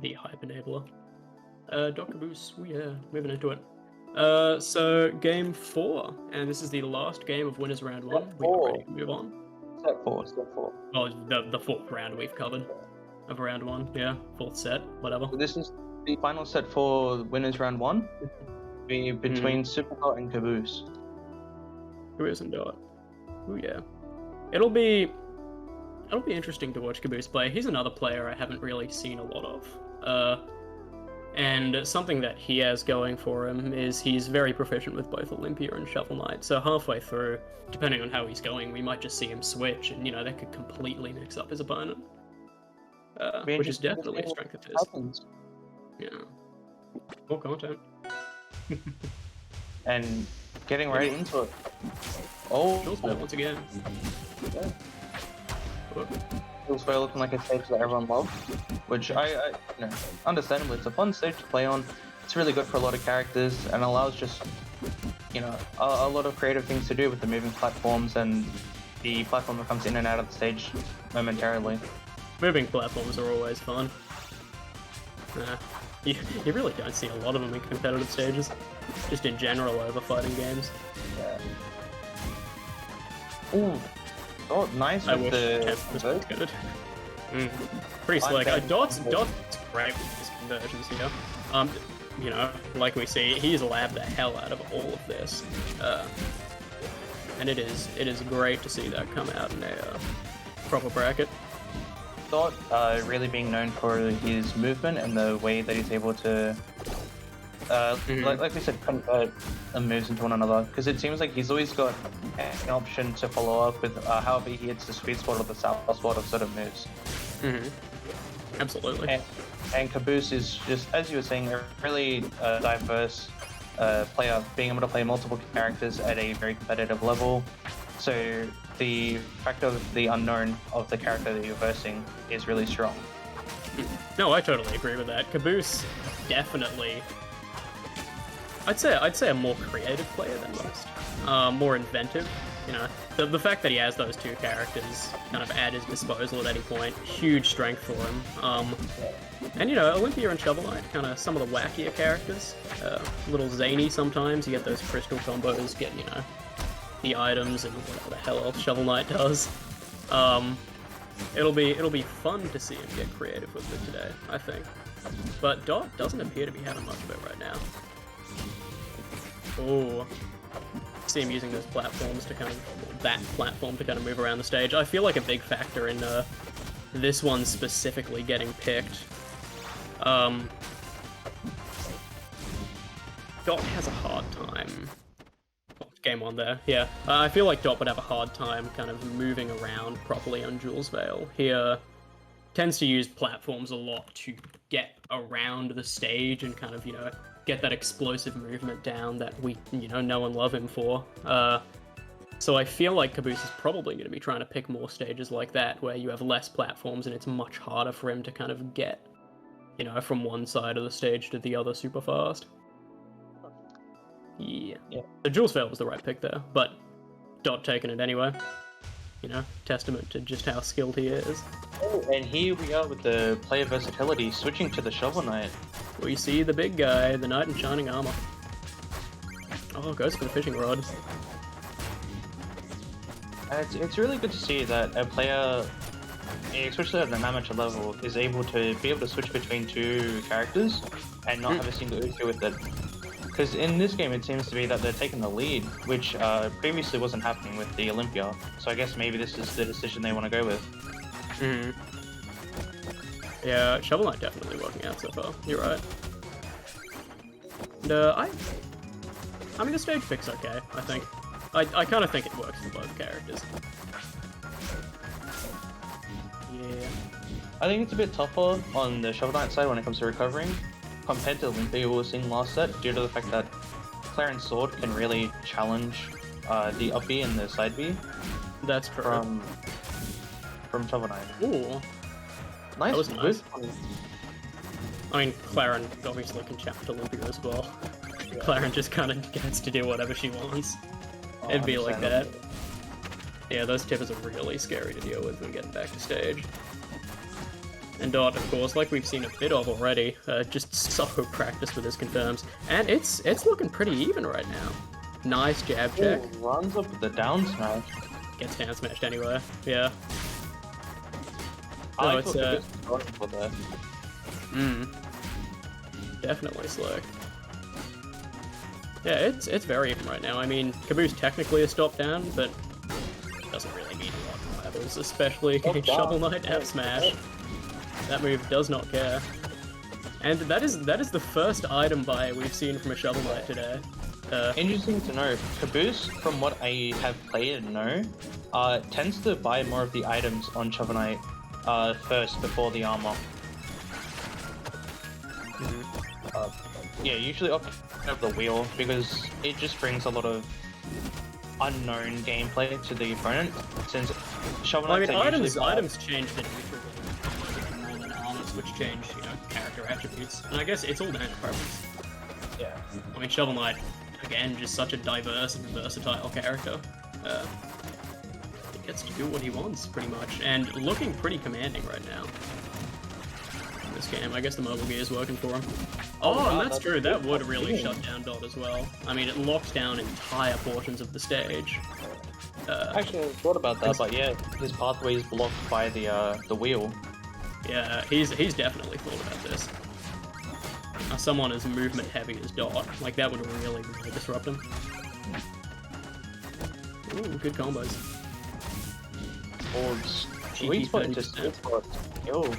the hype enabler. Kaboose, oh yeah, moving into it. So game 4, and this is the last game of Winners Round 1. We are ready to move on. Step 4. Well, the fourth round we've covered of round 1, yeah, fourth set, whatever. So this is the final set for Winners Round 1, between Superdot and Kaboose. Kaboose and Dot. Oh yeah. It'll be interesting to watch Kaboose play. He's another player I haven't really seen a lot of. And something that he has going for him is he's very proficient with both Olympia and Shovel Knight. So halfway through, depending on how he's going, we might just see him switch, and that could completely mix up his opponent. Which is definitely a strength of his. Happens. Yeah. More content. And getting right into it. Oh, once again. Yeah. Feels very looking like a stage that everyone loves, which understandably, it's a fun stage to play on. It's really good for a lot of characters and allows just, a lot of creative things to do with the moving platforms and the platform that comes in and out of the stage momentarily. Moving platforms are always fun. You really don't see a lot of them in competitive stages, just in general over fighting games. Yeah. Ooh. Oh, nice with the good. Pretty slick. Dot's great with his conversions here. Like we see, he's labbed the hell out of all of this, and it is great to see that come out in a proper bracket. Dot really being known for his movement and the way that he's able to, like we said, convert moves into one another, because it seems like he's always got an option to follow up with however he hits the sweet spot or the sour spot of certain moves. Absolutely. And Kaboose is just, as you were saying, a really diverse player, being able to play multiple characters at a very competitive level. So the fact of the unknown of the character that you're versing is really strong. No, I totally agree with that. Kaboose definitely, I'd say a more creative player than most. More inventive. The fact that he has those two characters kind of at his disposal at any point, huge strength for him. And Olympia and Shovel Knight, kind of some of the wackier characters. A little zany sometimes. You get those crystal combos, get the items and whatever the hell else Shovel Knight does. It'll be fun to see him get creative with it today, I think. But Dot doesn't appear to be having much of it right now. Oh, see him using those platforms to that platform to move around the stage. I feel like a big factor in this one specifically getting picked. Dot has a hard time. Game on there, yeah. I feel like Dot would have a hard time kind of moving around properly on Jules Vale. He tends to use platforms a lot to get around the stage and kind of, get that explosive movement down that we, know and love him for. So I feel like Kaboose is probably going to be trying to pick more stages like that, where you have less platforms and it's much harder for him to kind of get, from one side of the stage to the other super fast. Yeah. So Jules Vale was the right pick there, but Dot taking it anyway. Testament to just how skilled he is. Oh, and here we are with the player versatility, switching to the Shovel Knight. We see the big guy, the knight in shining armor. Oh, goes for the fishing rod. It's really good to see that a player, especially at an amateur level, is able to switch between two characters and not have a single issue with it. Because in this game, it seems to be that they're taking the lead, which previously wasn't happening with the Olympia. So I guess maybe this is the decision they want to go with. Yeah, Shovel Knight definitely working out so far. You're right. And I mean, the stage pick's okay, I think. I kind of think it works for both characters. Yeah. I think it's a bit tougher on the Shovel Knight side when it comes to recovering, compared to Olympia we were seeing last set, due to the fact that Claren's sword can really challenge the up B and the side B. That's true. From Shovel Knight. Ooh. Nice. That was nice. I mean, Claren obviously can challenge Olympia as well. Yeah. Claren just kind of gets to do whatever she wants. It'd be like that. Yeah, those tippers are really scary to deal with when getting back to stage. And Dot, of course, like we've seen a bit of already, just so practiced with his confirms. And it's looking pretty even right now. Nice jab check. Ooh, runs up with the down smash. Gets down smashed anyway. Yeah. I No, thought it's going for that. Definitely slick. Yeah, it's very even right now. I mean, Kaboose technically a stop down, but doesn't really mean a lot to rivals, especially against Shovel Knight F Smash. That move does not care. And that is the first item buy we've seen from a Shovel Knight today. Interesting to know, Kaboose, from what I have played and know, tends to buy more of the items on Shovel Knight first before the armor. Yeah, usually opt of the wheel because it just brings a lot of unknown gameplay to the opponent. Since Shovel Well, I Knights mean, are usually items change the neutral game more than armors, which change, you know, character attributes. And I guess it's all down to preference. Yeah. I mean, Shovel Knight, again, just such a diverse and versatile character. He gets to do what he wants, pretty much, and looking pretty commanding right now. In this game, I guess the mobile gear is working for him. Oh, and that's true, that would really shut down Dot as well. I mean, it locks down entire portions of the stage. Actually, I thought about that, but yeah, his pathway is blocked by the wheel. Yeah, he's definitely thought about this. Someone as movement heavy as Dot, like that would really disrupt him. Ooh, good combos. Or sweet spot to sweet spot. Yo.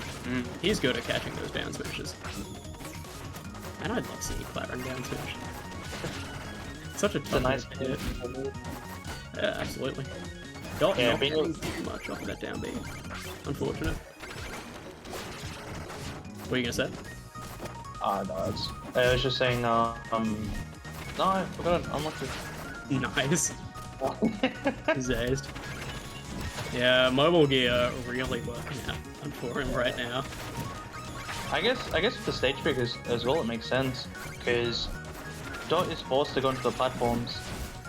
He's good at catching those down smashes. And I'd love seeing Clattering down smash. Such a tough nice to hit. Yeah, absolutely. Dot not getting too much off of that down B. Unfortunate. What are you gonna say? No, I was just saying, no, I forgot it. I'm looking. Nice. Zazed. Yeah, mobile gear really working out for him right now. I guess with the stage pick as well, it makes sense because Dot is forced to go into the platforms,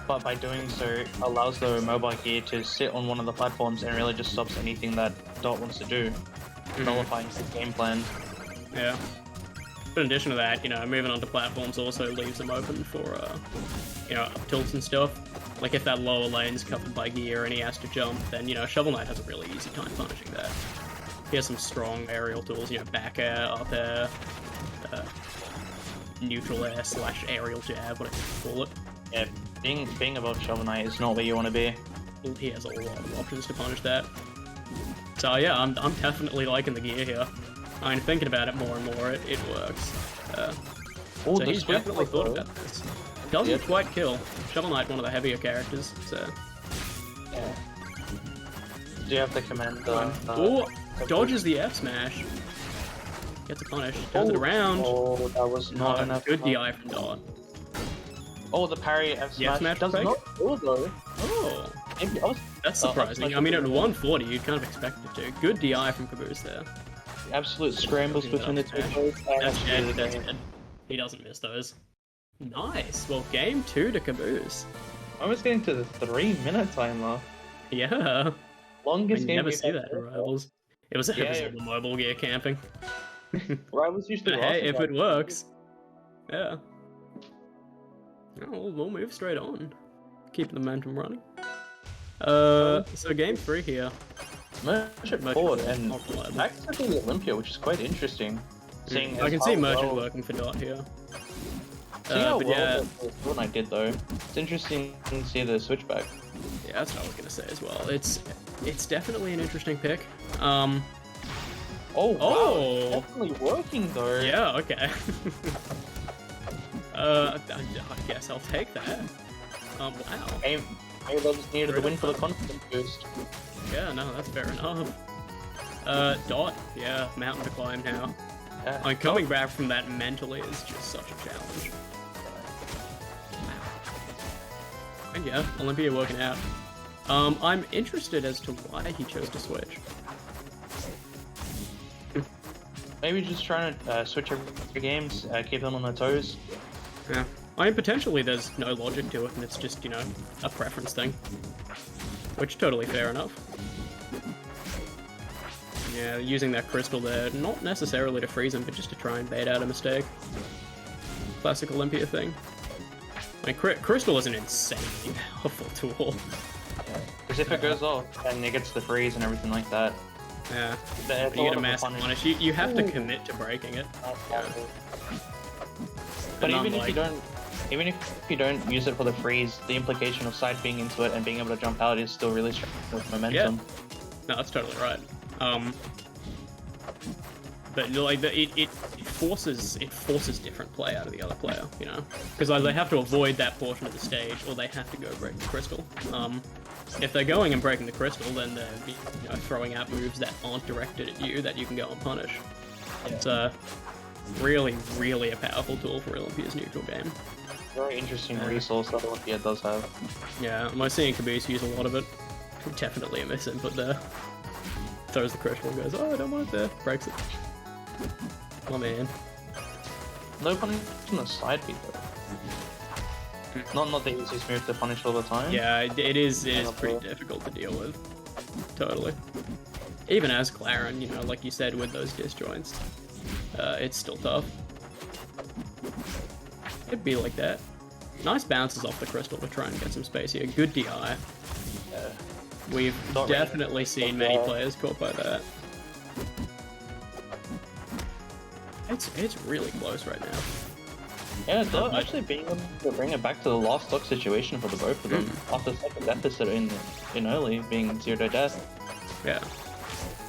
but by doing so, it allows the mobile gear to sit on one of the platforms and really just stops anything that Dot wants to do, nullifying his game plan. Yeah. But in addition to that, you know, moving onto platforms also leaves them open for, you know, up tilts and stuff. Like if that lower lane's covered by gear and he has to jump, then, you know, Shovel Knight has a really easy time punishing that. He has some strong aerial tools, you know, back air, up air, neutral air / aerial jab, whatever you call it. Yeah, being above Shovel Knight is not where you want to be. He has a lot of options to punish that. So yeah, I'm definitely liking the gear here. I mean, thinking about it more and more, it works. So he's definitely thought about this. Doesn't quite kill. Shovel Knight, one of the heavier characters, so... Yeah. Do you have to command the... Oh! Dodges the F smash. Gets a punish. Turns it around. Oh, that was not enough. Good DI from Dot. Oh, the parry F smash does not kill though. Oh. Maybe That's surprising. I mean, at 140, you'd kind of expect it to. Good DI from Kaboose there. Absolute scrambles between the two players. That's dead. He doesn't miss those. Nice. Well, game 2 to Kaboose. I was getting to the 3-minute timer. Yeah. Longest game. Never see that in Rivals. It was a mobile gear camping. Rivals usually. Hey, if it works. Yeah. Oh, we'll move straight on. Keep the momentum running. So game 3 here. Merchant forward and back to the Olympia, which is quite interesting. I can see Merchant working for Dot here. But yeah, what I did though. It's interesting to see the switchback. Yeah, that's what I was gonna say as well. It's definitely an interesting pick. Oh, wow. Definitely working though. Yeah, okay. I guess I'll take that. Wow. Maybe they just needed the win for the confidence boost. Yeah, no, that's fair enough. Dot, yeah, mountain to climb now. Yeah. I mean, coming back from that mentally is just such a challenge. And yeah, Olympia working out. I'm interested as to why he chose to switch. Maybe just trying to switch every games, keep them on their toes. Yeah. I mean, potentially there's no logic to it, and it's just, you know, a preference thing. Which, totally fair enough. Yeah, using that crystal there, not necessarily to freeze him, but just to try and bait out a mistake. Classic Olympia thing. I mean, crystal is an insanely powerful tool. Because if it goes off and it gets the freeze and everything like that, yeah, it's you get a massive punish. You have to commit to breaking it. Yeah. But even if you don't use it for the freeze, the implication of side being into it and being able to jump out is still really strong with momentum. Yeah. No, that's totally right. But like it forces different play out of the other player, you know, because like, they have to avoid that portion of the stage, or they have to go break the crystal. If they're going and breaking the crystal, then they're throwing out moves that aren't directed at you that you can go and punish. Yeah. It's really, really a powerful tool for Olympia's neutral game. Very interesting resource that Olympia does have. Yeah, am I seeing Kaboose use a lot of it? Definitely a misinput there. Throws the crystal and goes, oh, I don't want it there. Breaks it. Oh man. No punish on the side B though. Not the easiest move to punish all the time. Yeah, it is pretty difficult to deal with. Totally. Even as Claren, you know, like you said, with those disjoints, it's still tough. It'd be like that. Nice bounces off the crystal to try and get some space here. Good DI. Yeah. We've definitely seen many players caught by that. It's really close right now. Yeah, they're actually being able to bring it back to the last stock situation for the both of them after the second deficit in early being 0 to death. Yeah.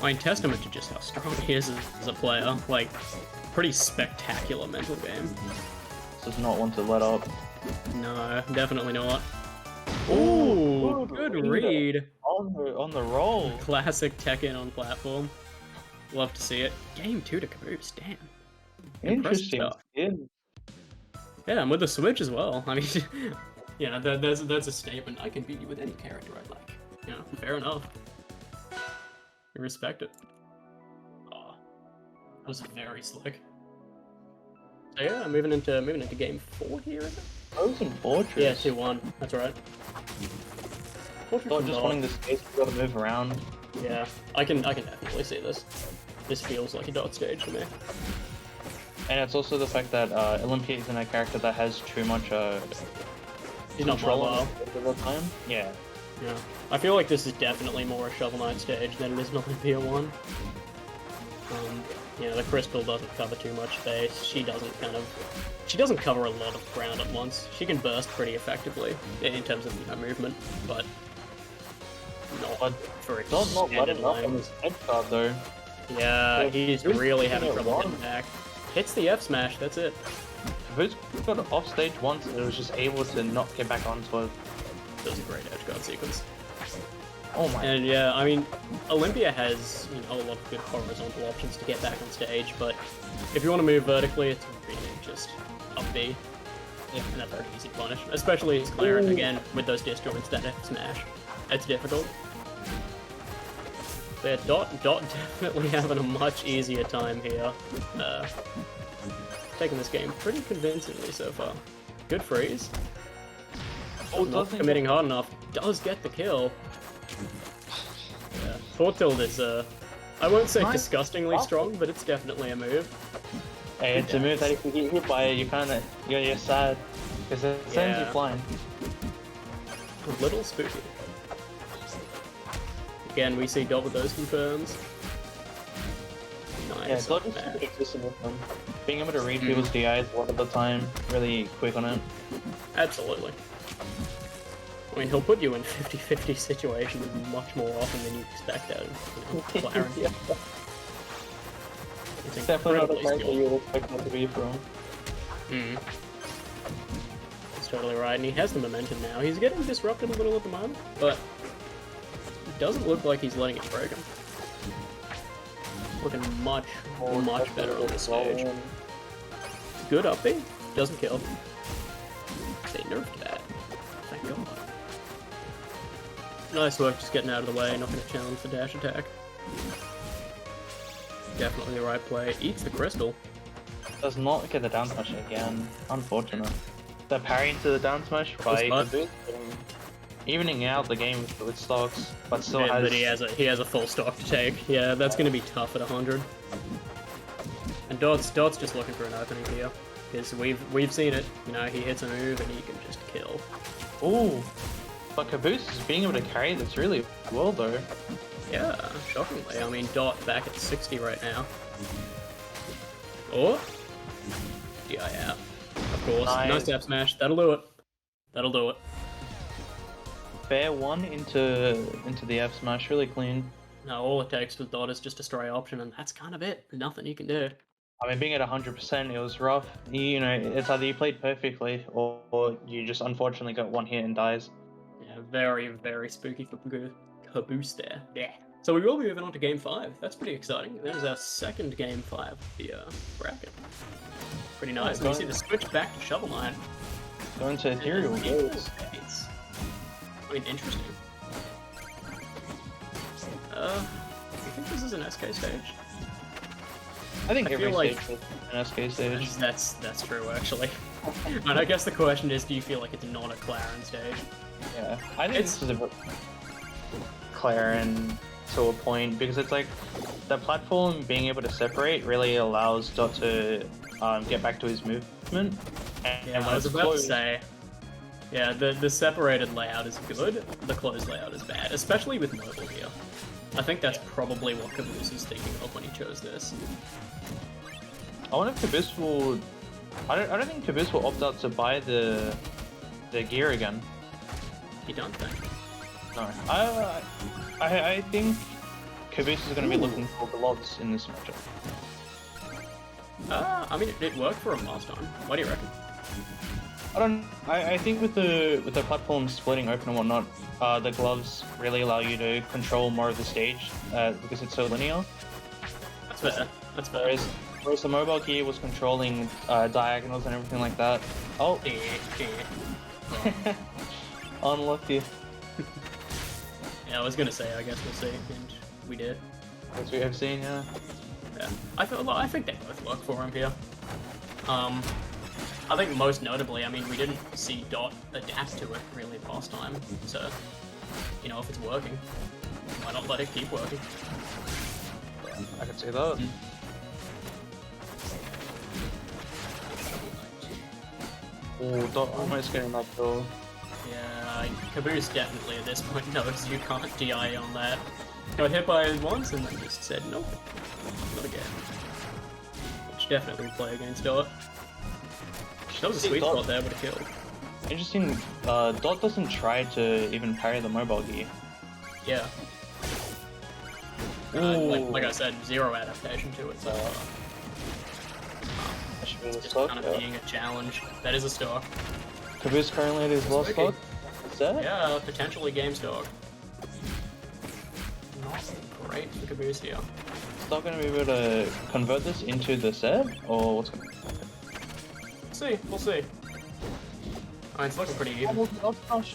I mean, testament to just how strong he is as a player. Like, pretty spectacular mental game. Does not want to let up. No, definitely not. Ooh, good read. On the roll. Classic Tekken on platform. Love to see it. Game 2 to Kaboose, damn. Interesting. Yeah. Yeah, and with the Switch as well. I mean, yeah, that's a statement. I can beat you with any character I like. You know, fair enough. I respect it. Oh, that was very slick. So yeah, moving into game 4 here, is it? Frozen Fortress. Yeah, 2-1. That's right. Not just wanting the space, you gotta move around. Yeah, I can definitely see this. This feels like a dot stage to me. And it's also the fact that Olympia isn't a character that has too much He's not control mobile. All the time. Yeah. Yeah. I feel like this is definitely more a Shovel Knight stage than it is an Olympia one. You know, the crystal doesn't cover too much space. She doesn't cover a lot of ground at once. She can burst pretty effectively in terms of, you know, movement, but not for extended lanes. Though. Yeah, he's really having trouble getting back. Hits the F smash, that's it. Who's got off stage once and was just able to not get back onto it. Does a great edge guard sequence. Oh my. And yeah, I mean, Olympia has, you know, a lot of good horizontal options to get back on stage, but if you want to move vertically, it's really just up B. Yeah, and that's pretty easy to punish. Especially as Claren, again, with those disjoints that F smash. It's difficult. But yeah, Dot definitely having a much easier time here. Taking this game pretty convincingly so far. Good freeze. Oh, not committing hard enough. Does get the kill. Yeah, Thought Tilt is, I won't say disgustingly strong, but it's definitely a move. Hey, it's a move that if you get hit by it, you're sad. Because it sends you flying. A little spooky. Again, we see Dot with those confirms. Nice. Yeah, it's not just existing with them. Being able to read people's DIs a lot of the time, really quick on it. Absolutely. I mean, he'll put you in 50-50 situations much more often than you expect out of Claren. Yeah. It's definitely not the character you would expect that to be from. That's totally right, and he has the momentum now. He's getting disrupted a little at the moment, but it doesn't look like he's letting it break him. Looking much better on this stage. Good up B, doesn't kill. They nerfed that. Thank God. Nice work just getting out of the way, not going to challenge the dash attack. Definitely the right play. Eats the crystal. Does not get the down smash again. Unfortunate. The parry into the down smash by Kaboose. evening out the game with stocks, but still And has. that he has a full stock to take. Yeah, that's going to be tough at 100. And Dot's just looking for an opening here, because we've seen it. You know, he hits a move and he can just kill. Ooh, but Kaboose is being able to carry this really well though. Yeah, shockingly. I mean, Dot back at 60 right now. Oh, DI out. Of course, nice tap smash. That'll do it. That'll do it. Fair one into the F smash, really clean. No, all it takes with Dot is just a stray option, and that's kind of it. Nothing you can do. I mean, being at 100%, it was rough. You know, it's either you played perfectly or you just unfortunately got one hit and dies. Yeah, very, very spooky for Kaboose there. Yeah. So we will be moving on to Game 5. That's pretty exciting. That is our second Game 5 of the bracket. Pretty nice. And you see the switch back to Shovel Knight. Going to Ethereal Gates. I mean, interesting. Do you think this is an SK stage? I think every like stage is an SK stage. That's true, actually. And I guess the question is, do you feel like it's not a Claren stage? Yeah, I think this is a Claren to a point, because it's like the platform being able to separate really allows Dot to get back to his movement. And I was about to say, yeah, the separated layout is good, the closed layout is bad, especially with mobile here. I think that's probably what Kaboose is thinking of when he chose this. I wonder if Kaboose will... I don't think Kaboose will opt out to buy the gear again. You don't think? No. I think Kaboose is going to be looking for gloves in this matchup. I mean, it worked for him last time. What do you reckon? I think with the platform splitting open and whatnot, the gloves really allow you to control more of the stage because it's so linear. That's fair. That's fair. Whereas the mobile gear was controlling diagonals and everything like that. Oh, unlucky. Yeah, I was gonna say, I guess we'll see, and we did. As we have seen, yeah. Yeah, I think they both work for him here. I think most notably, I mean, we didn't see Dot adapt to it really last time, so, you know, if it's working, why not let it keep working? I can see that. Oh, Dot almost getting that kill. Yeah, Kaboose definitely at this point knows you can't DI on that. Got hit by it once and then just said, nope, not again. Which definitely would play against Dot. That was a sweet spot there, but it killed. Interesting, Dot doesn't try to even parry the mobile gear. Yeah. Like I said, zero adaptation to it, so... it's just kind of being a challenge. That is a stock. Kaboose currently at his lost stock? Is that? Yeah, potentially game stock. Not great for Kaboose here. It's not going to be able to convert this into the set, or what's going to... We'll see. I mean, it's looking pretty even.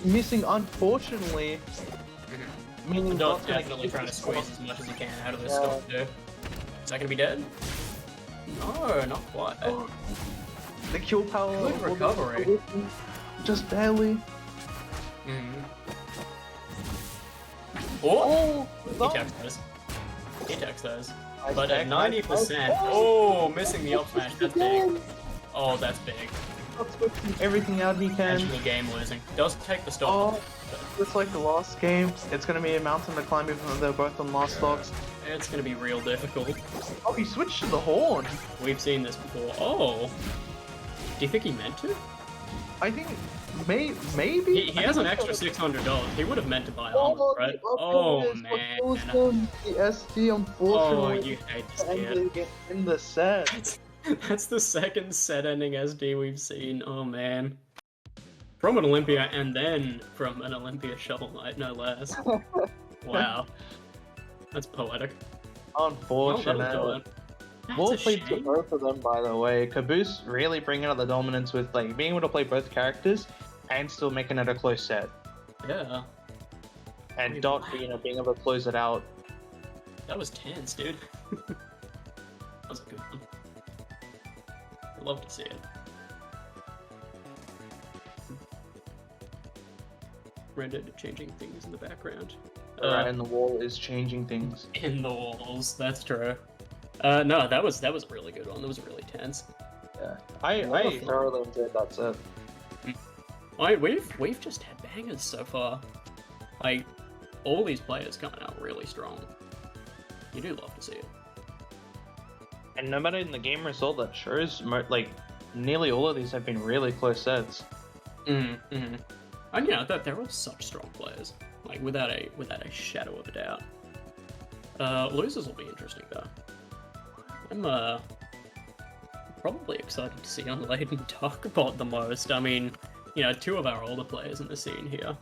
Missing, unfortunately. Meaning Dot's definitely trying to squeeze as much as he can out of this stock, too. Is that gonna be dead? No, not quite. The kill power. Good recovery. Just barely. Oh! He techs those. He techs those. But at 90%, oh, missing the up smash, that's big. Oh, that's big. Everything out he can. Actually game losing. Does take the stock. It's like the last game. It's going to be a mountain to climb even though they're both on last stocks. It's going to be real difficult. Oh, he switched to the horn. We've seen this before. Oh. Do you think he meant to? I think maybe. He has an extra $600. He would have meant to buy armor, right? Oh, man. The SD, unfortunately. Oh, you hate to see it. In the set. That's the second set-ending SD we've seen. Oh, man. From an Olympia, and then from an Olympia Shovel Knight, no less. Wow. That's poetic. Unfortunate. Well played to both of them, by the way. Kaboose really bringing out the dominance with like being able to play both characters and still making it a close set. Yeah. And Dot, you know, being able to close it out. That was tense, dude. That was a good one. I'd love to see it. rendered changing things in the background. Right, and the wall is changing things. In the walls, that's true. No, that was a really good one. That was really tense. Yeah, I thoroughly enjoyed that set. We've just had bangers so far. Like, all these players coming out really strong. You do love to see it. And no matter in the game result that shows, like, nearly all of these have been really close sets. Mm-hmm. And yeah, they're all such strong players. Like, without a shadow of a doubt. Losers will be interesting though. I'm probably excited to see Unladen talk about the most. I mean, you know, 2 of our older players in the scene here.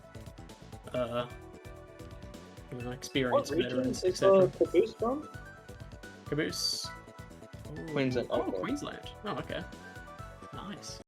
You know, experienced veterans, etc. Kaboose from? Caboose. Queensland. Oh, Okay. Queensland. Oh, okay. Nice.